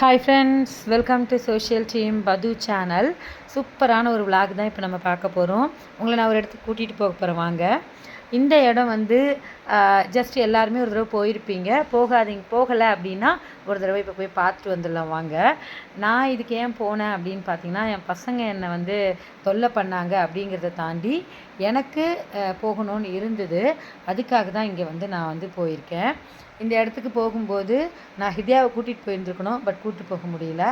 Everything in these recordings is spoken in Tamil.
Hi friends, welcome to social team பது சேனல். சூப்பரான ஒரு விளாக் தான் இப்போ நம்ம பார்க்க போகிறோம். உங்களை நான் ஒரு இடத்துக்கு கூட்டிகிட்டு போக போகிறேன். வாங்க. இந்த இடம் வந்து ஜஸ்ட் எல்லாருமே ஒரு தடவை போயிருப்பீங்க. போகலை அப்படின்னா ஒரு தடவை இப்போ போய் பார்த்துட்டு வந்துடலாம். வாங்க. நான் இதுக்கு ஏன் போனேன் அப்படின்னு பார்த்தீங்கன்னா, என் பசங்க என்னை வந்து தொல்லை பண்ணாங்க அப்படிங்கிறத தாண்டி எனக்கு போகணும்னு இருந்தது. அதுக்காக தான் இங்கே வந்து நான் வந்து போயிருக்கேன். இந்த இடத்துக்கு போகும்போது நான் ஹிதியாவை கூட்டிகிட்டு போயிருந்துருக்கணும், பட் கூப்பிட்டு போக முடியல.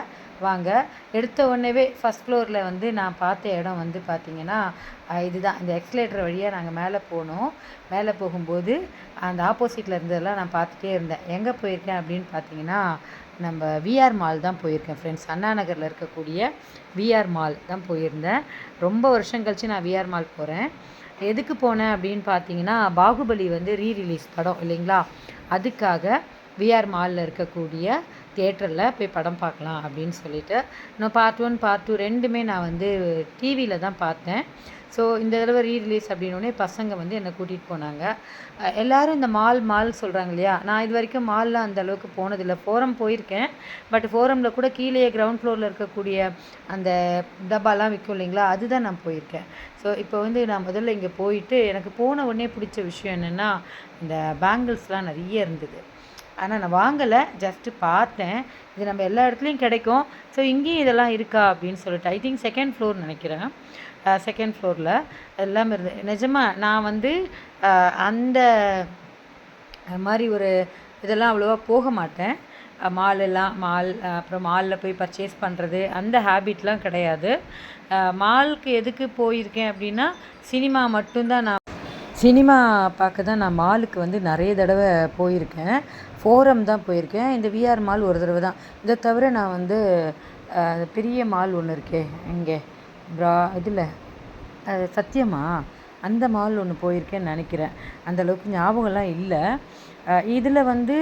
வாங்க. எடுத்த உடனேவே ஃபஸ்ட் ஃப்ளோரில் வந்து நான் பார்த்த இடம் வந்து பார்த்திங்கன்னா இதுதான். இந்த எக்ஸ்கலேட்டர் வழியாக நாங்கள் மேலே போனோம். மேலே போகும்போது அந்த ஆப்போசிட்டில் இருந்ததெல்லாம் நான் பார்த்துட்டே இருந்தேன். எங்கே போயிருக்கேன் அப்படின்னு பார்த்தீங்கன்னா, நம்ம விஆர் மால் தான் போயிருக்கேன் ஃப்ரெண்ட்ஸ். அண்ணா நகரில் இருக்கக்கூடிய விஆர் மால் தான் போயிருந்தேன். ரொம்ப வருஷம் கழித்து நான் விஆர் மால் போகிறேன். எதுக்கு போனேன் அப்படின்னு பார்த்தீங்கன்னா, பாகுபலி வந்து ரீரிலீஸ் படம் இல்லைங்களா, அதுக்காக விஆர் மாலில் இருக்கக்கூடிய தியேட்டரில் போய் படம் பார்க்கலாம் அப்படின்னு சொல்லிட்டு நான் பார்ட் 1 பார்ட் 2 ரெண்டுமே நான் வந்து டிவியில் தான் பார்த்தேன். ஸோ இந்த தடவை ரீரிலீஸ் அப்படின்னோடனே பசங்க வந்து என்னை கூட்டிகிட்டு போனாங்க. எல்லோரும் இந்த மால் சொல்கிறாங்க இல்லையா, நான் இது வரைக்கும் மாலில் அந்த அளவுக்கு போனதில்லை. ஃபோரம் போயிருக்கேன், பட் ஃபோரமில் கூட கீழே கிரவுண்ட் ஃப்ளோரில் இருக்கக்கூடிய அந்த டப்பாலாம் விற்கும் இல்லைங்களா, அதுதான் நான் போயிருக்கேன். ஸோ இப்போ வந்து நான் முதல்ல இங்கே போயிட்டு எனக்கு போன உடனே பிடிச்ச விஷயம் என்னென்னா, இந்த பேங்கிள்ஸ்லாம் நிறைய இருந்தது. ஆனால் நான் வாங்கலை, ஜஸ்ட்டு பார்த்தேன். இது நம்ம எல்லா இடத்துலையும் கிடைக்கும். ஸோ இங்கேயும் இதெல்லாம் இருக்கா அப்படின்னு சொல்லிட்டு ஐ திங்க் செகண்ட் ஃப்ளோர் நினைக்கிறேன். செகண்ட் ஃப்ளோரில் எல்லாமே இருந்தது. நிஜமாக நான் வந்து அந்த மாதிரி ஒரு இதெல்லாம் அவ்வளோவா போக மாட்டேன். மால் அப்புறம் மாலில் போய் பர்ச்சேஸ் பண்ணுறது அந்த ஹேபிட்லாம் கிடையாது. மாலுக்கு எதுக்கு போயிருக்கேன் அப்படின்னா, சினிமா மட்டும்தான். நான் சினிமா பார்க்க தான் நான் மாலுக்கு வந்து நிறைய தடவை போயிருக்கேன். ஃபோரம் தான் போயிருக்கேன். இந்த விஆர் மால் ஒரு தடவை தான். இதை தவிர நான் வந்து பெரிய மால் ஒன்று இருக்கே இங்கே இதில் சத்தியமா அந்த மால் ஒன்று போயிருக்கேன்னு நினைக்கிறேன். அந்தளவுக்கு ஞாபகம்லாம் இல்லை. இதில் வந்து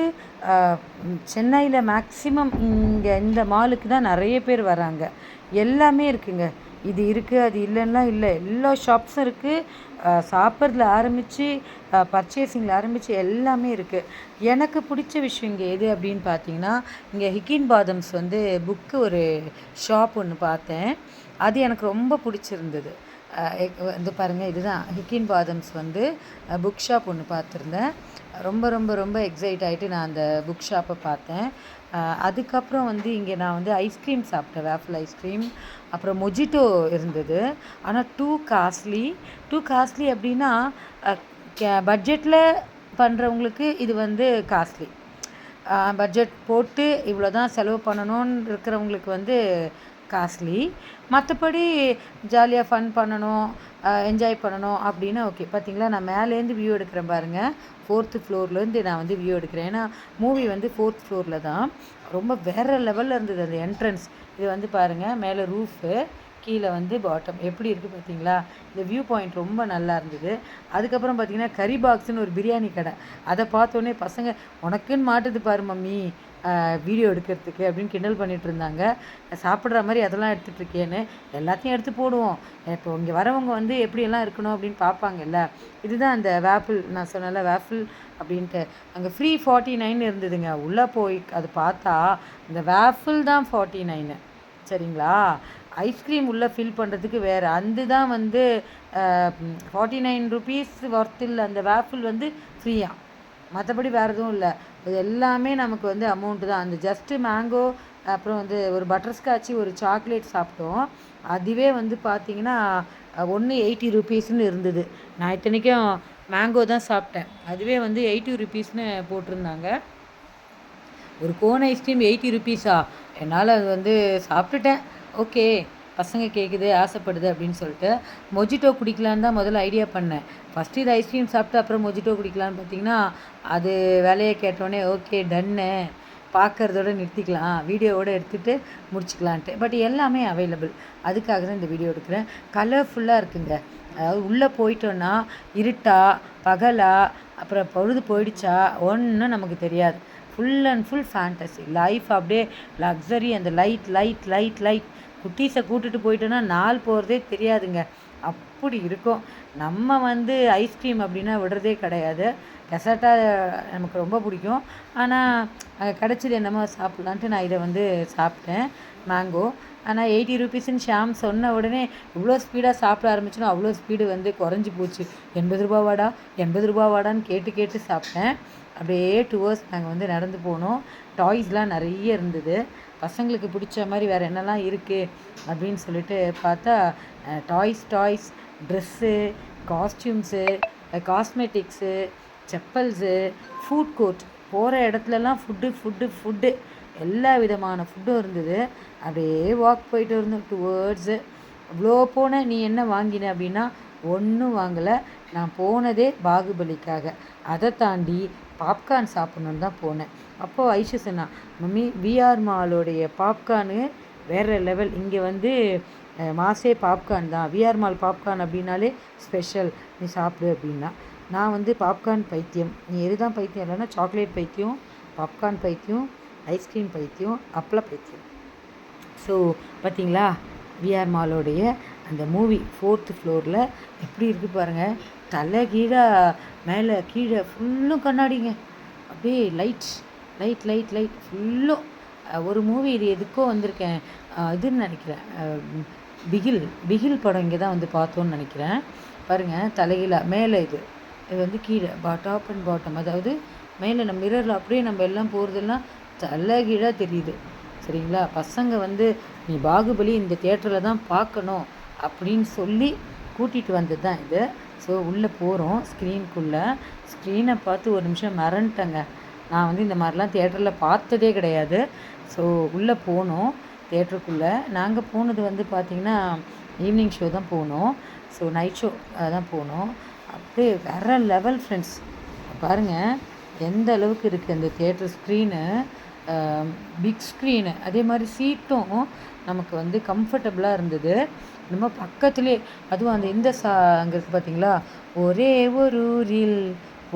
சென்னையில் மேக்ஸிமம் இங்கே இந்த மாலுக்கு தான் நிறைய பேர் வராங்க. எல்லாமே இருக்குங்க. இது இருக்குது அது இல்லைன்னா இல்லை, எல்லா ஷாப்ஸும் இருக்குது. சாப்பிட்றதுல ஆரம்பித்து பர்ச்சேசிங்கில் ஆரம்பித்து எல்லாமே இருக்குது. எனக்கு பிடிச்ச விஷயம் இங்கே எது அப்படின்னு பார்த்தீங்கன்னா, இங்கே ஹிக்கின் பாதம்ஸ் வந்து புக்கு ஒரு ஷாப் ஒன்று பார்த்தேன். அது எனக்கு ரொம்ப பிடிச்சிருந்தது. வந்து பாருங்கள், இதுதான் ஹிக்கின் பாதம்ஸ் வந்து புக் ஷாப் ஒன்று பார்த்துருந்தேன். ரொம்ப ரொம்ப ரொம்ப எக்ஸைட் ஆகிட்டு நான் அந்த புக் ஷாப்பை பார்த்தேன். அதுக்கப்புறம் வந்து இங்கே நான் வந்து ஐஸ்கிரீம் சாப்பிட்டேன், வேஃபில் ஐஸ்கிரீம். அப்புறம் மொஜிட்டோ இருந்தது. ஆனால் டூ காஸ்ட்லி அப்படின்னா பட்ஜெட்டில் பண்ணுறவங்களுக்கு இது வந்து காஸ்ட்லி. பட்ஜெட் போட்டு இவ்வளோ தான் செலவு பண்ணணும்னு இருக்கிறவங்களுக்கு வந்து காஸ்ட்லி. மற்றபடி ஜாலியாக ஃபன் பண்ணணும், என்ஜாய் பண்ணணும் அப்படின்னா ஓகே. பார்த்திங்களா, நான் மேலேருந்து வியூ எடுக்கிறேன் பாருங்கள். 4th ஃப்ளோர்லேருந்து நான் வந்து வியூ எடுக்கிறேன். ஏன்னா மூவி வந்து 4th ஃப்ளோரில் தான். ரொம்ப வேறு லெவலில் இருந்தது அந்த என்ட்ரன்ஸ். இது வந்து பாருங்கள், மேலே ரூஃபு, கீழே வந்து பாட்டம் எப்படி இருக்குது பார்த்தீங்களா. இந்த வியூ பாயிண்ட் ரொம்ப நல்லா இருந்தது. அதுக்கப்புறம் பார்த்திங்கன்னா கறி பாக்ஸ்னு ஒரு பிரியாணி கடை. அதை பார்த்தோன்னே பசங்க உனக்குன்னு மாட்டுது பாரு மம்மி வீடியோ எடுக்கிறதுக்கு அப்படின்னு கிண்டல் பண்ணிகிட்டு இருந்தாங்க. சாப்பிட்ற மாதிரி அதெல்லாம் எடுத்துகிட்ருக்கேன்னு எல்லாத்தையும் எடுத்து போடுவோம். இப்போ இங்கே வரவங்க வந்து எப்படியெல்லாம் இருக்கணும் அப்படின்னு பார்ப்பாங்கல்ல. இதுதான் அந்த வேஃபிள், நான் சொன்னல வேஃபிள் அப்படின்ட்டு. அங்கே ஃப்ரீ 49 இருந்ததுங்க. உள்ளே போய் அது பார்த்தா இந்த வேஃபிள் தான் 49. சரிங்களா, ஐஸ்கிரீம் உள்ளே ஃபில் பண்ணுறதுக்கு வேறு அந்த தான் வந்து 49 ருபீஸ் ஒர்த்தில் அந்த வேஃபிள் வந்து ஃப்ரீயாக. மற்றபடி வேறு எதுவும் இல்லை. இது எல்லாமே நமக்கு வந்து அமௌண்ட்டு தான். அந்த ஜஸ்ட்டு மேங்கோ, அப்புறம் வந்து ஒரு பட்டர்ஸ்காட்சி, ஒரு சாக்லேட் சாப்பிட்டோம். அதுவே வந்து பார்த்திங்கன்னா ஒன்று 80 ருபீஸ்னு இருந்தது. நான் இத்தனைக்கும் மேங்கோ தான் சாப்பிட்டேன். அதுவே வந்து 80 ருபீஸ்னு போட்டிருந்தாங்க. ஒரு கோன் ஐஸ்கிரீம் 80 ருபீஸா? என்னால் அது வந்து சாப்பிட்டுட்டேன். ஓகே, பசங்க கேட்குது, ஆசைப்படுது அப்படின்னு சொல்லிட்டு மொஜிட்டோ குடிக்கலான்னு தான் முதல்ல ஐடியா பண்ணேன். ஃபஸ்ட்டு இது ஐஸ்கிரீம் சாப்பிட்டு அப்புறம் மொஜிட்டோ குடிக்கலான்னு பார்த்தீங்கன்னா, அது வேலையை கேட்டோடனே ஓகே டன்னு, பார்க்குறதோட நிறுத்திக்கலாம், வீடியோவோடு எடுத்துகிட்டு முடிச்சுக்கலான்ட்டு. பட் எல்லாமே அவைலபிள். அதுக்காக தான் இந்த வீடியோ எடுக்கிறேன். கலர்ஃபுல்லாக இருக்குங்க. அதாவது உள்ளே போயிட்டோன்னா இருட்டா பகலா அப்புறம் பொழுது போயிடுச்சா ஒன்றும் நமக்கு தெரியாது. Full and full fantasy life, அப்படியே லக்ஸரி. அந்த லைட் குட்டீஸை கூட்டிகிட்டு போயிட்டோன்னா நாள் போகிறதே தெரியாதுங்க. அப்படி இருக்கும். நம்ம வந்து ஐஸ்கிரீம் அப்படின்னா விடுறதே கிடையாது. டெசர்ட்டாக நமக்கு ரொம்ப பிடிக்கும். ஆனால் அங்கே கிடச்சது என்னமோ சாப்பிட்லான்ட்டு நான் இதை வந்து சாப்பிட்டேன், மேங்கோ. ஆனால் 80 ருபீஸ்ன்னு ஷாம் சொன்ன உடனே இவ்வளோ ஸ்பீடாக சாப்பிட ஆரம்பிச்சோன்னா அவ்வளோ ஸ்பீடு வந்து குறைஞ்சி போச்சு. 80 ரூபாவாடா 80 ரூபாவாடான்னு கேட்டு கேட்டு சாப்பிட்டேன். அப்படியே 2 ஹவர்ஸ் நாங்கள் வந்து நடந்து போனோம். டாய்ஸ்லாம் நிறைய இருந்தது. பசங்களுக்கு பிடிச்ச மாதிரி வேறு என்னெல்லாம் இருக்குது அப்படின்னு சொல்லிட்டு பார்த்தா toys, dress, costumes, cosmetics, chappals, food court, போகிற இடத்துலலாம் ஃபுட்டு எல்லா விதமான ஃபுட்டும் இருந்தது. அப்படியே வாக் போயிட்டு இருந்தோம் டுவர்ட்ஸு. இவ்வளோ போனேன். நீ என்ன வாங்கின அப்படின்னா ஒன்றும் வாங்கலை. நான் போனதே பாகுபலிக்காக. அதை தாண்டி பாப்கார்ன் சாப்பிட்ணுன்னு தான் போனேன். அப்போது ஐஷு சொன்னா, மம்மி விஆர் மாலோடைய பாப்கார்னு வேறு லெவல். இங்கே வந்து மாசே பாப்கார்ன் தான். விஆர் மால் பாப்கார்ன் அப்படின்னாலே ஸ்பெஷல், நீ சாப்பிடு அப்படின்னா. நான் வந்து பாப்கார்ன் பைத்தியம். நீ எது தான் பைத்தியம் இல்லைன்னா சாக்லேட் பைத்தியம், பாப்கார்ன் பைத்தியம், ஐஸ்கிரீம் பைத்தியம், அப்பள பைத்தியம். ஸோ பார்த்தீங்களா, விஆர் மாலோடைய அந்த மூவி 4th ஃப்ளோரில் எப்படி இருக்குது பாருங்கள். தலை கீழே மேலே கீழே ஃபுல்லும் கண்ணாடிங்க. அப்படியே லைட் ஃபுல்லும். ஒரு மூவி இது எதுக்கோ வந்திருக்கேன், இதுன்னு நினைக்கிறேன், பிகில் படம் இங்கே தான் வந்து பார்த்தோன்னு நினைக்கிறேன். பாருங்கள், தலைகீழ மேலே இது வந்து கீழே டாப் அண்ட் பாட்டம், அதாவது மேலே நம்ம மிரரில் அப்படியே நம்ம எல்லாம் போகிறதெல்லாம் தலைகீழாக தெரியுது. சரிங்களா, பசங்க வந்து நீ பாகுபலி இந்த தியேட்டரில் தான் பார்க்கணும் அப்படின்னு சொல்லி கூட்டிகிட்டு வந்தது தான் இது. ஸோ உள்ளே போகிறோம் ஸ்க்ரீனுக்குள்ளே. ஸ்க்ரீனை பார்த்து ஒரு நிமிஷம் மறந்துட்டேங்க. நான் வந்து இந்த மாதிரிலாம் தியேட்டரில் பார்த்ததே கிடையாது. ஸோ உள்ளே போனோம் தியேட்டருக்குள்ளே. நாங்கள் போனது வந்து பார்த்திங்கன்னா ஈவினிங் ஷோ தான் போனோம். ஸோ நைட் ஷோ தான் போனோம். அப்படியே வேறு லெவல் ஃப்ரெண்ட்ஸ். பாருங்கள் எந்த அளவுக்கு இருக்குது அந்த தியேட்டர் ஸ்க்ரீனு, பிக் ஸ்க்ரீனு. அதே மாதிரி சீட்டும் நமக்கு வந்து கம்ஃபர்டபுளாக இருந்தது. நம்ம பக்கத்துலேயே, அதுவும் அந்த இந்த அங்கே இருக்குது பார்த்தீங்களா, ஒரே ஒரு ஊரில்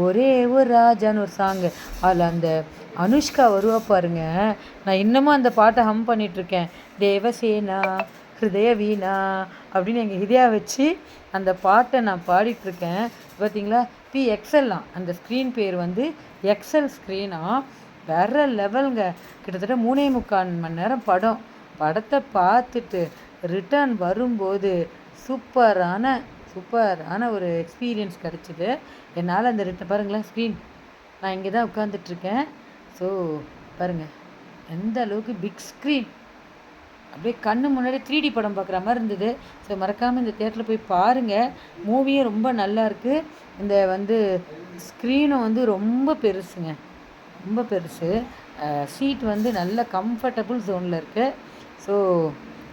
ஒரே ஒரு ராஜான்னு ஒரு சாங்கு. அதில் அந்த அனுஷ்கா வருவா பாருங்க. நான் இன்னமும் அந்த பாட்டை ஹம் பண்ணிகிட்ருக்கேன். தேவசேனா ஹிருதய வீணா அப்படின்னு எங்கள் ஹிதயா வச்சு அந்த பாட்டை நான் பாடிட்டுருக்கேன். பார்த்தீங்களா, எக்ஸல்லாம் அந்த ஸ்க்ரீன் பேர் வந்து எக்ஸல் ஸ்க்ரீனா. வேறு லெவலுங்க. கிட்டத்தட்ட 3.25 மணி நேரம் படத்தை பார்த்துட்டு ரிட்டர்ன் வரும்போது சூப்பரான ஒரு எக்ஸ்பீரியன்ஸ் கிடச்சிது என்னால். அந்த பாருங்களேன் ஸ்க்ரீன், நான் இங்கே தான் உட்காந்துட்ருக்கேன். ஸோ பாருங்கள் எந்த அளவுக்கு பிக் ஸ்க்ரீன், அப்படியே கண்ணு முன்னாடி 3D படம் பார்க்குற மாதிரி இருந்தது. ஸோ மறக்காமல் இந்த தியேட்டரில் போய் பாருங்கள். மூவியும் ரொம்ப நல்லா இருக்குது. இந்த வந்து ஸ்க்ரீனும் வந்து ரொம்ப பெருசுங்க, ரொம்ப பெருசு. சீட் வந்து நல்ல கம்ஃபர்டபுள் ஜோனில் இருக்குது. ஸோ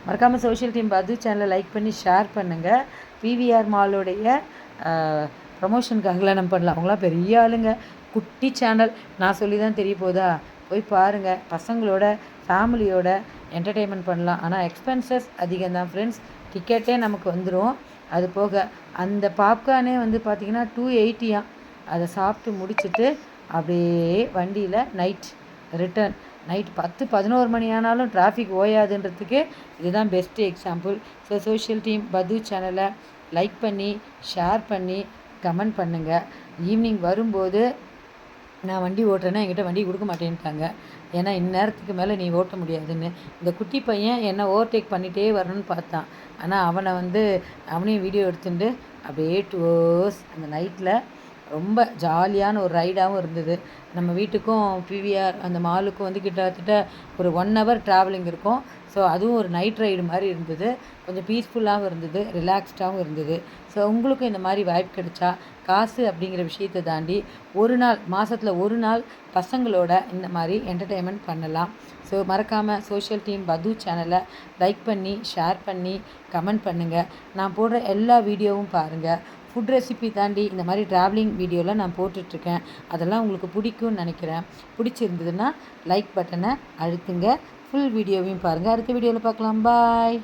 மறக்காமல் சோஷியல் டீம் பது சேனலை லைக் பண்ணி ஷேர் பண்ணுங்கள். பிவிஆர் மாலோடைய ப்ரமோஷனுக்காகலாம் நம்ம பண்ணலாம். அவங்களாம் பெரிய ஆளுங்க, குட்டி சேனல். நான் சொல்லி தான் தெரிய போதா, போய் பாருங்கள். பசங்களோட ஃபேமிலியோட என்டர்டெயின்மெண்ட் பண்ணலாம். ஆனால் எக்ஸ்பென்சஸ் அதிகம் தான் ஃப்ரெண்ட்ஸ். டிக்கெட்டே நமக்கு வந்துடும். அது போக அந்த பாப்கார்னே வந்து பார்த்திங்கன்னா 280. அதை சாப்பிட்டு முடிச்சுட்டு அப்படியே வண்டியில் ரிட்டர்ன் நைட் 10-11 மணி ஆனாலும் டிராஃபிக் ஓயாதுன்றதுக்கு இதுதான் best example. So social team பது சேனலை லைக் பண்ணி ஷேர் பண்ணி கமெண்ட் பண்ணுங்கள். ஈவினிங் வரும்போது நான் வண்டி ஓட்டுறேன்னா என்கிட்ட வண்டி கொடுக்க மாட்டேன்ட்டாங்க. ஏன்னா இந்நேரத்துக்கு மேலே நீ ஓட்ட முடியாதுன்னு. இந்த குட்டி பையன் என்னை ஓவர்டேக் பண்ணிகிட்டே வரணும்னு பார்த்தான். ஆனால் அவனையும் வீடியோ எடுத்துட்டு அப்படியே 2 hours அந்த நைட்டில் ரொம்ப ஜாலியான ஒரு ரைடாகவும் இருந்தது. நம்ம வீட்டுக்கும் பிவிஆர் அந்த மாலுக்கும் வந்து கிட்டத்தட்ட ஒரு 1 hour ட்ராவலிங் இருக்கும். ஸோ அதுவும் ஒரு நைட் ரைடு மாதிரி இருந்தது. கொஞ்சம் பீஸ்ஃபுல்லாகவும் இருந்தது, ரிலாக்ஸ்டாகவும் இருந்தது. ஸோ உங்களுக்கும் இந்த மாதிரி வாய்ப்பு கிடைச்சா காசு அப்படிங்கிற விஷயத்தை தாண்டி ஒரு நாள், மாதத்தில் ஒரு நாள் பசங்களோட இந்த மாதிரி என்டர்டெயின்மெண்ட் பண்ணலாம். ஸோ மறக்காமல் சோஷியல் டீம் பது சேனலை லைக் பண்ணி ஷேர் பண்ணி கமெண்ட் பண்ணுங்கள். நான் போடுற எல்லா வீடியோவும் பாருங்கள். ஃபுட் ரெசிபி தாண்டி இந்த மாதிரி ட்ராவலிங் வீடியோலாம் நான் போட்டுட்ருக்கேன். அதெல்லாம் உங்களுக்கு பிடிக்கும்னு நினைக்கிறேன். பிடிச்சிருந்ததுன்னா லைக் பட்டனை அழுத்துங்க. ஃபுல் வீடியோவையும் பாருங்கள். அடுத்த வீடியோவில் பார்க்கலாம். பாய்.